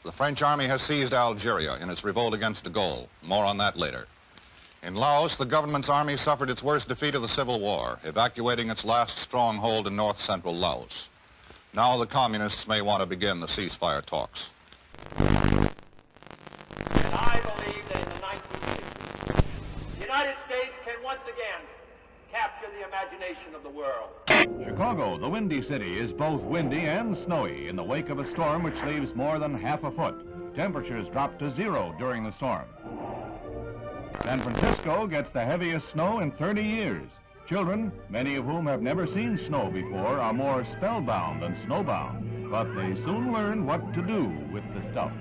The French army has seized Algeria in its revolt against de Gaulle. More on that later. In Laos, the government's army suffered its worst defeat of the Civil War, evacuating its last stronghold in north-central Laos. Now the communists may want to begin the ceasefire talks. And I believe that in the 1950s, the United States can once again capture the imagination of the world. Chicago, the Windy City, is both windy and snowy in the wake of a storm which leaves more than half a foot. Temperatures drop to 0 during the storm. San Francisco gets the heaviest snow in 30 years. Children, many of whom have never seen snow before, are more spellbound than snowbound, but they soon learn what to do with the stuff.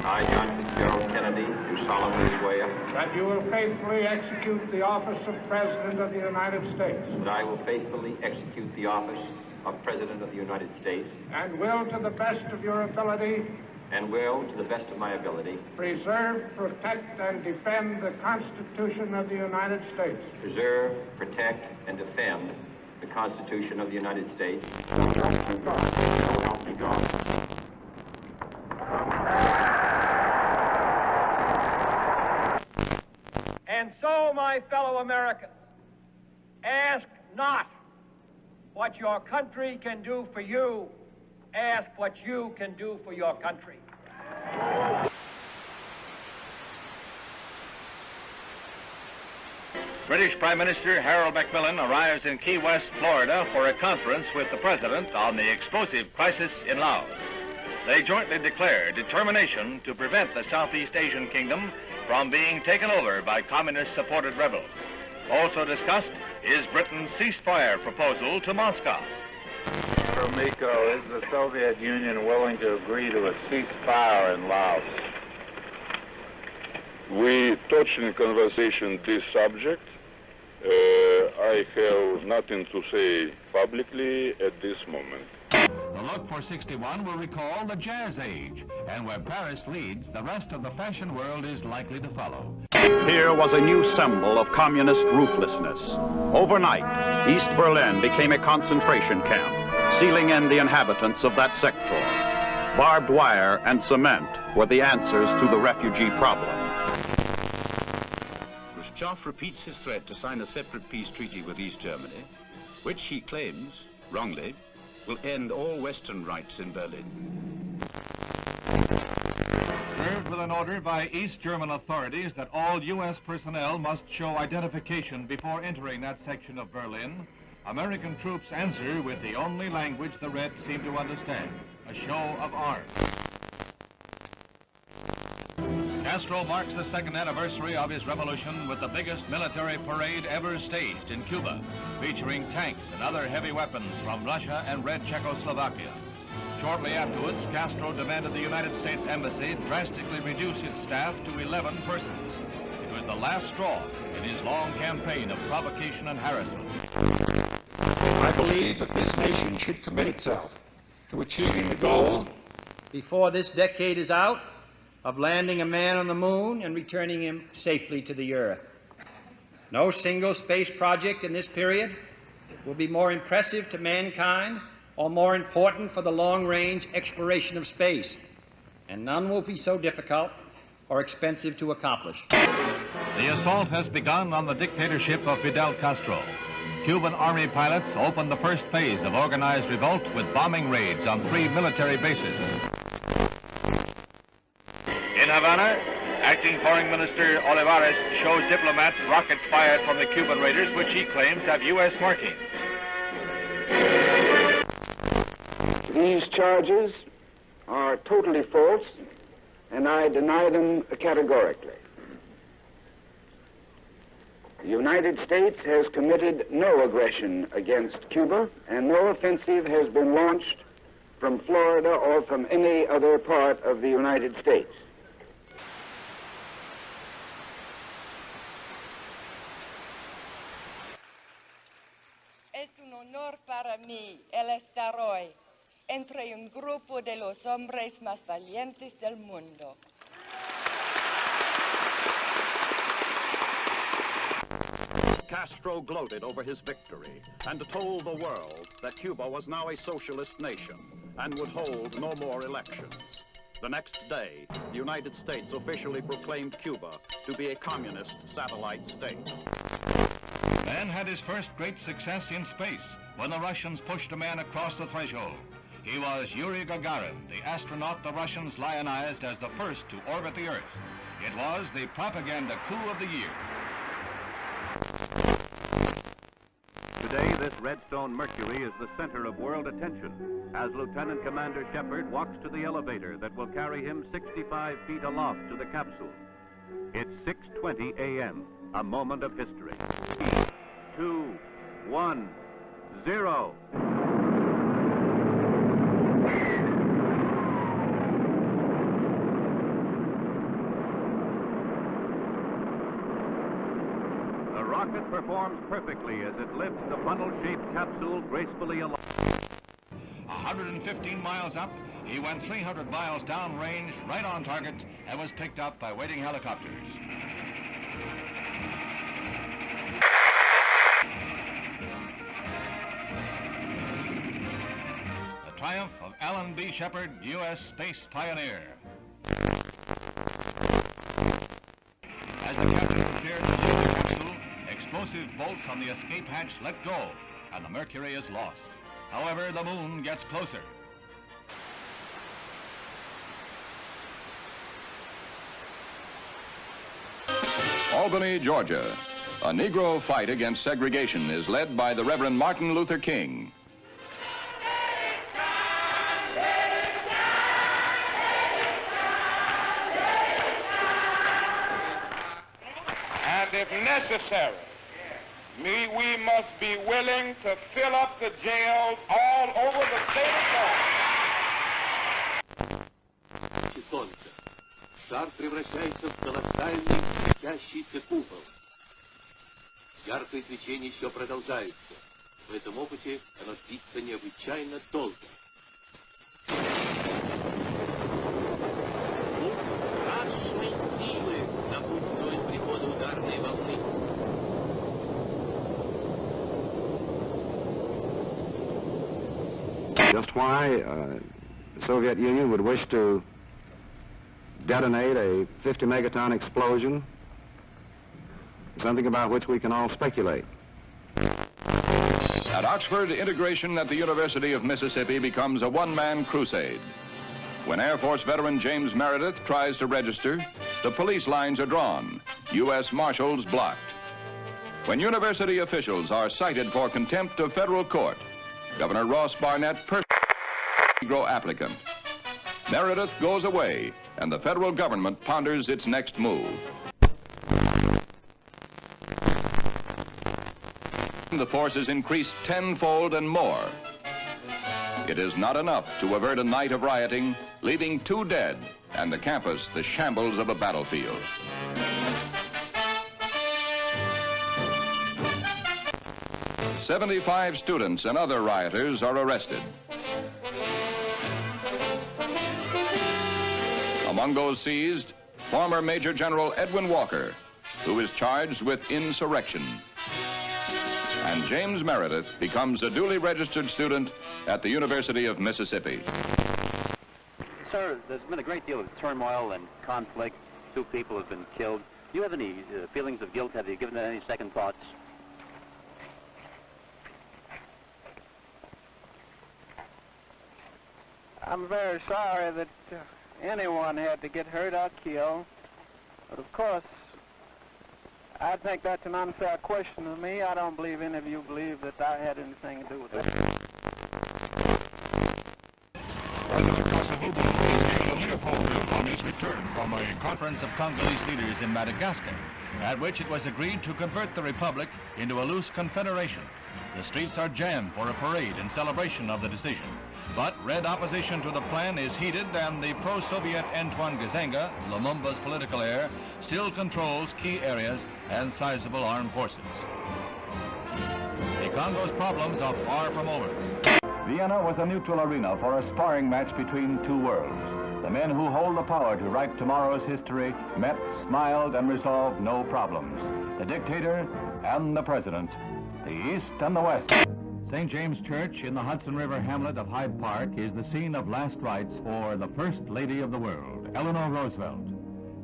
I, John Fitzgerald Kennedy, do solemnly swear that you will faithfully execute the office of President of the United States. that I will faithfully execute the office of President of the United States And will, to the best of your ability, and will, to the best of my ability, preserve, protect, and defend the Constitution of the United States. preserve, protect, and defend the Constitution of the United States. So help me God. So help me God. And so, my fellow Americans, ask not what your country can do for you, ask what you can do for your country. British Prime Minister Harold Macmillan arrives in Key West, Florida for a conference with the President on the explosive crisis in Laos. They jointly declare determination to prevent the Southeast Asian kingdom from being taken over by communist-supported rebels. Also discussed is Britain's ceasefire proposal to Moscow. Miko, is the Soviet Union willing to agree to a ceasefire in Laos? We touched in conversation this subject. I have nothing to say publicly at this moment. The look for 61 will recall the Jazz Age, and where Paris leads, the rest of the fashion world is likely to follow. Here was a new symbol of communist ruthlessness. Overnight, East Berlin became a concentration camp, sealing in the inhabitants of that sector. Barbed wire and cement were the answers to the refugee problem. Khrushchev repeats his threat to sign a separate peace treaty with East Germany, which he claims, wrongly, will end all Western rights in Berlin. Served with an order by East German authorities that all U.S. personnel must show identification before entering that section of Berlin, American troops answer with the only language the Reds seem to understand, a show of arms. Castro marks the second anniversary of his revolution with the biggest military parade ever staged in Cuba, featuring tanks and other heavy weapons from Russia and Red Czechoslovakia. Shortly afterwards, Castro demanded the United States Embassy drastically reduce its staff to 11 persons. It was the last straw in his long campaign of provocation and harassment. I believe that this nation should commit itself to achieving the goal Before this decade is out, of landing a man on the moon and returning him safely to the Earth. No single space project in this period will be more impressive to mankind or more important for the long-range exploration of space, and none will be so difficult or expensive to accomplish. The assault has begun on the dictatorship of Fidel Castro. Cuban Army pilots opened the first phase of organized revolt with bombing raids on 3 military bases. In Havana, Acting Foreign Minister Olivares shows diplomats rockets fired from the Cuban raiders, which he claims have U.S. marking. These charges are totally false, and I deny them categorically. The United States has committed no aggression against Cuba, and no offensive has been launched from Florida or from any other part of the United States. Es un honor para mí el estar hoy entre un grupo de los hombres más valientes del mundo. Castro gloated over his victory and told the world that Cuba was now a socialist nation and would hold no more elections. The next day, the United States officially proclaimed Cuba to be a communist satellite state. Man had his first great success in space when the Russians pushed a man across the threshold. He was Yuri Gagarin, the astronaut the Russians lionized as the first to orbit the Earth. It was the propaganda coup of the year. Today, this Redstone Mercury is the center of world attention as Lieutenant Commander Shepard walks to the elevator that will carry him 65 feet aloft to the capsule. It's 6:20 a.m., a moment of history. 3, 2, 1, 0. Performs perfectly as it lifts the funnel-shaped capsule gracefully along. 115 miles up, he went 300 miles downrange, right on target, and was picked up by waiting helicopters. The triumph of Alan B. Shepard, U.S. space pioneer. As the captain prepared to leave the capsule, explosive bolts on the escape hatch let go, and the Mercury is lost. However, the moon gets closer. Albany, Georgia. A Negro fight against segregation is led by the Reverend Martin Luther King. And if necessary, we must be willing to fill up the jails all over the state of Georgia. Солнце. Шар превращается в колоссальный светящийся купол. Яркое свечение еще продолжается. В этом опыте оно длится необычайно долго. Страшной силы напутствует прихода ударной волны. Just why the Soviet Union would wish to detonate a 50 megaton explosion, something about which we can all speculate. At Oxford, integration at the University of Mississippi becomes a one-man crusade. When Air Force veteran James Meredith tries to register, the police lines are drawn, U.S. Marshals blocked. When university officials are cited for contempt of federal court, Governor Ross Barnett personally Negro applicant. Meredith goes away, and the federal government ponders its next move. The force is increased tenfold and more. It is not enough to avert a night of rioting, leaving 2 dead and the campus the shambles of a battlefield. "75 students and other rioters are arrested. Among those seized, former Major General Edwin Walker, who is charged with insurrection. And James Meredith becomes a duly registered student at the University of Mississippi. Sir, there's been a great deal of turmoil and conflict. 2 people have been killed. Do you have any feelings of guilt? Have you given it any second thoughts? I'm very sorry that anyone had to get hurt or killed. But of course, I think that's an unfair question to me. I don't believe any of you believe that I had anything to do with that. President Kasavubu is given a Leopold on his return from a Conference of Congolese leaders in Madagascar, at which it was agreed to convert the republic into a loose confederation. The streets are jammed for a parade in celebration of the decision. But red opposition to the plan is heated, and the pro-Soviet Antoine Gizenga, Lumumba's political heir, still controls key areas and sizable armed forces. The Congo's problems are far from over. Vienna was a neutral arena for a sparring match between 2 worlds. The men who hold the power to write tomorrow's history met, smiled, and resolved no problems. the dictator and the president, the East and the West. St. James Church in the Hudson River hamlet of Hyde Park is the scene of last rites for the First Lady of the World, Eleanor Roosevelt.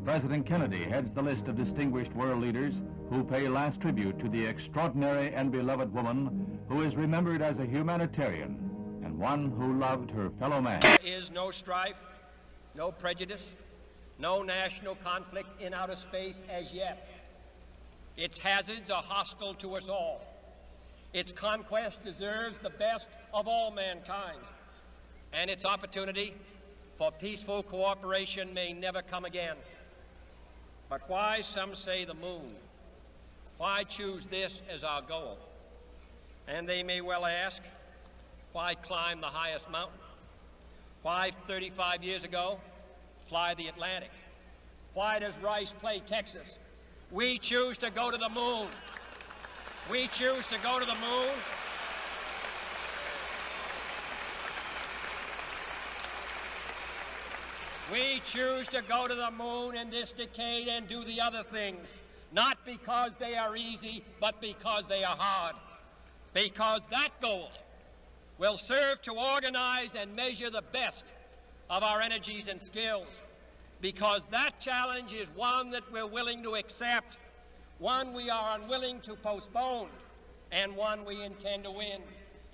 President Kennedy heads the list of distinguished world leaders who pay last tribute to the extraordinary and beloved woman who is remembered as a humanitarian and one who loved her fellow man. There is no strife, no prejudice, no national conflict in outer space as yet. Its hazards are hostile to us all. Its conquest deserves the best of all mankind, and its opportunity for peaceful cooperation may never come again. But why, some say, the moon? Why choose this as our goal? And they may well ask, why climb the highest mountain? Why, 35 years ago, fly the Atlantic? Why does Rice play Texas? We choose to go to the moon. We choose to go to the moon. We choose to go to the moon in this decade and do the other things, not because they are easy, but because they are hard. Because that goal will serve to organize and measure the best of our energies and skills. Because that challenge is one that we're willing to accept, one we are unwilling to postpone, and one we intend to win,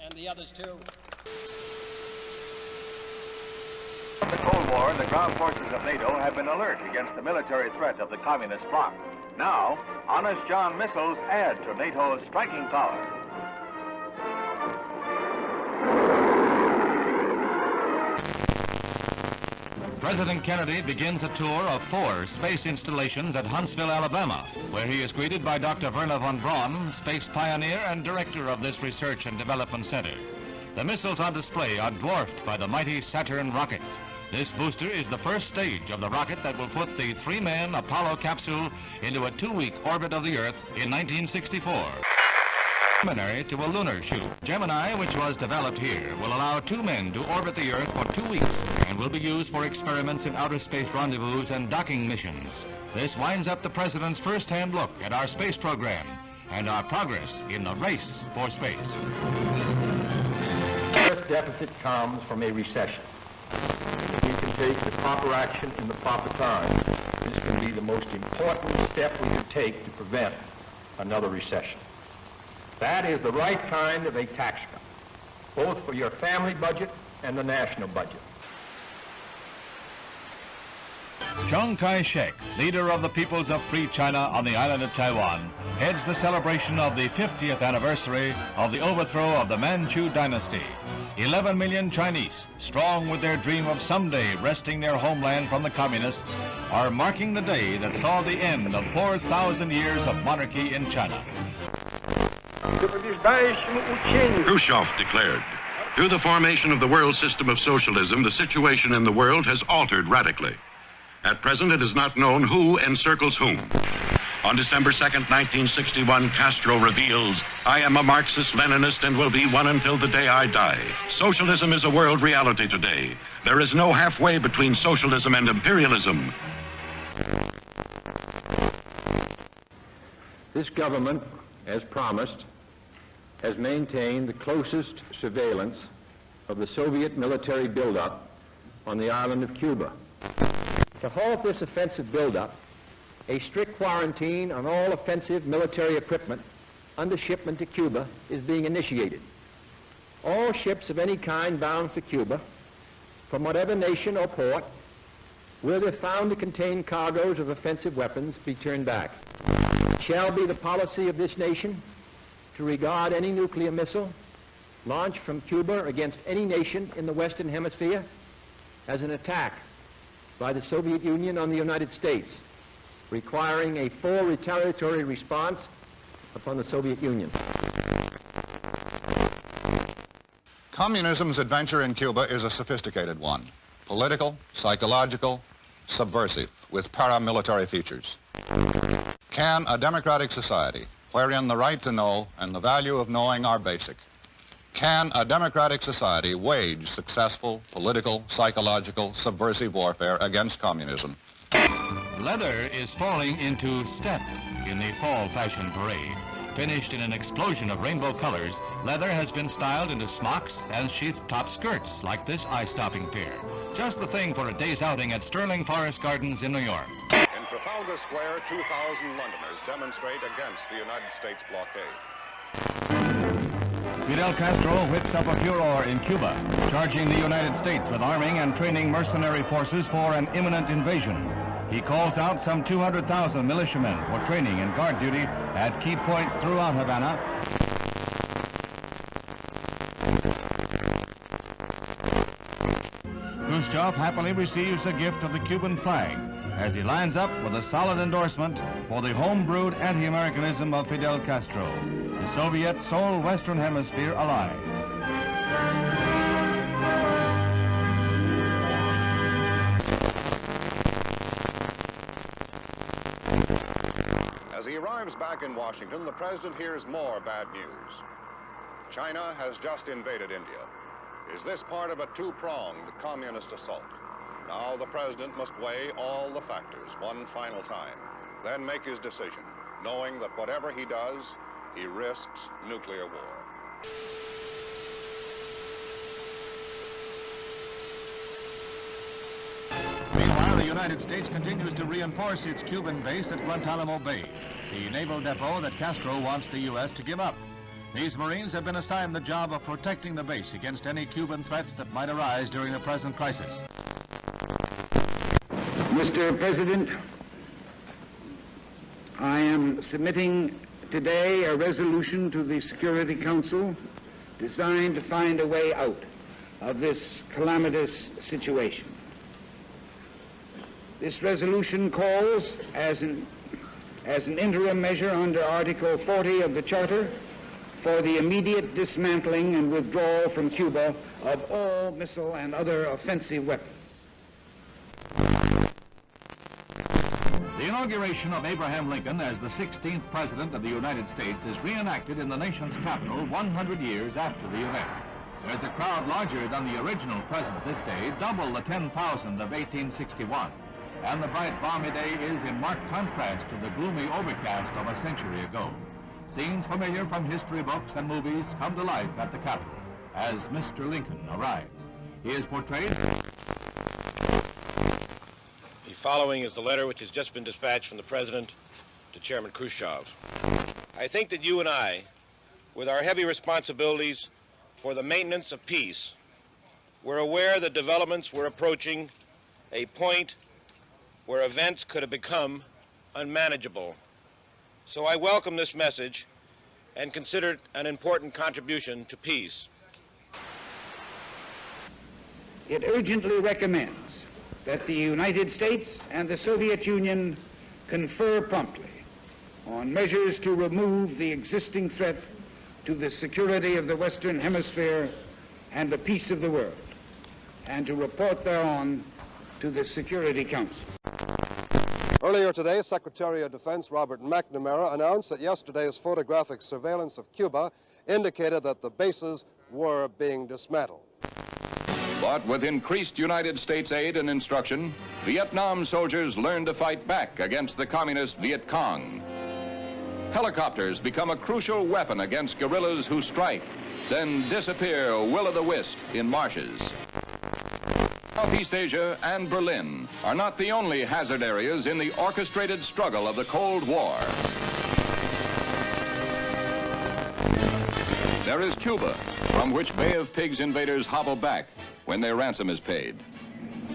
and the others too. From the Cold War, the ground forces of NATO have been alert against the military threat of the communist bloc. Now, Honest John missiles add to NATO's striking power. President Kennedy begins a tour of 4 space installations at Huntsville, Alabama, where he is greeted by Dr. Werner von Braun, space pioneer and director of this research and development center. The missiles on display are dwarfed by the mighty Saturn rocket. This booster is the first stage of the rocket that will put the 3-man Apollo capsule into a 2-week orbit of the Earth in 1964. Preliminary to a lunar shoot. Gemini, which was developed here, will allow 2 men to orbit the Earth for 2 weeks and will be used for experiments in outer space rendezvous and docking missions. This winds up the President's first-hand look at our space program and our progress in the race for space. The first deficit comes from a recession. If we can take the proper action in the proper time, this can be the most important step we can take to prevent another recession. That is the right kind of a tax cut, both for your family budget and the national budget. Chiang Kai-shek, leader of the peoples of Free China on the island of Taiwan, heads the celebration of the 50th anniversary of the overthrow of the Manchu dynasty. 11 million Chinese, strong with their dream of someday wresting their homeland from the communists, are marking the day that saw the end of 4,000 years of monarchy in China. Khrushchev declared, through the formation of the world system of socialism, the situation in the world has altered radically. At present, it is not known who encircles whom. On December 2nd, 1961, Castro reveals, I am a Marxist-Leninist and will be one until the day I die. Socialism is a world reality today. There is no halfway between socialism and imperialism. This government, as promised, has maintained the closest surveillance of the Soviet military buildup on the island of Cuba. To halt this offensive buildup, a strict quarantine on all offensive military equipment under shipment to Cuba is being initiated. All ships of any kind bound for Cuba, from whatever nation or port, where they're found to contain cargoes of offensive weapons, be turned back. It shall be the policy of this nation to regard any nuclear missile launched from Cuba against any nation in the Western Hemisphere as an attack by the Soviet Union on the United States, requiring a full retaliatory response upon the Soviet Union. Communism's adventure in Cuba is a sophisticated one. Political, psychological, subversive, with paramilitary features. Can a democratic society, wherein the right to know and the value of knowing are basic, can a democratic society wage successful political, psychological, subversive warfare against communism? Leather is falling into step in the fall fashion parade. Finished in an explosion of rainbow colors, leather has been styled into smocks and sheath-top skirts like this eye-stopping pair. Just the thing for a day's outing at Sterling Forest Gardens in New York. In Trafalgar Square, 2,000 Londoners demonstrate against the United States blockade. Fidel Castro whips up a furor in Cuba, charging the United States with arming and training mercenary forces for an imminent invasion. He calls out some 200,000 militiamen for training and guard duty at key points throughout Havana. Khrushchev happily receives a gift of the Cuban flag as he lines up with a solid endorsement for the home-brewed anti-Americanism of Fidel Castro, the Soviet sole Western Hemisphere ally. As he arrives back in Washington, the president hears more bad news. China has just invaded India. Is this part of a two-pronged communist assault? Now the president must weigh all the factors one final time, then make his decision, knowing that whatever he does, he risks nuclear war. Meanwhile, the United States continues to reinforce its Cuban base at Guantanamo Bay, the naval depot that Castro wants the U.S. to give up. These Marines have been assigned the job of protecting the base against any Cuban threats that might arise during the present crisis. Mr. President, I am submitting today a resolution to the Security Council designed to find a way out of this calamitous situation. This resolution calls, as an interim measure under Article 40 of the Charter, for the immediate dismantling and withdrawal from Cuba of all missile and other offensive weapons. The inauguration of Abraham Lincoln as the 16th President of the United States is reenacted in the nation's capital 100 years after the event. There's a crowd larger than the original president this day, double the 10,000 of 1861. And the bright, balmy day is in marked contrast to the gloomy overcast of a century ago. Scenes familiar from history books and movies come to life at the Capitol as Mr. Lincoln arrives. He is portrayed. The following is the letter which has just been dispatched from the President to Chairman Khrushchev. I think that you and I, with our heavy responsibilities for the maintenance of peace, were aware that developments were approaching a point where events could have become unmanageable. So I welcome this message and consider it an important contribution to peace. It urgently recommends that the United States and the Soviet Union confer promptly on measures to remove the existing threat to the security of the Western Hemisphere and the peace of the world, and to report thereon to the Security Council. Earlier today, Secretary of Defense Robert McNamara announced that yesterday's photographic surveillance of Cuba indicated that the bases were being dismantled. But with increased United States aid and instruction, Vietnam soldiers learned to fight back against the communist Viet Cong. Helicopters become a crucial weapon against guerrillas who strike, then disappear will-o'-the-wisp in marshes. Southeast Asia and Berlin are not the only hazard areas in the orchestrated struggle of the Cold War. There is Cuba, from which Bay of Pigs invaders hobble back when their ransom is paid.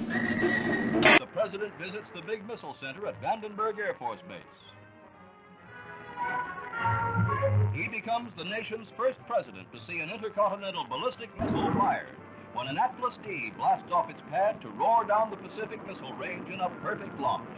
The President visits the big missile center at Vandenberg Air Force Base. He becomes the nation's first president to see an intercontinental ballistic missile fired when an Atlas D blasts off its pad to roar down the Pacific Missile Range in a perfect launch.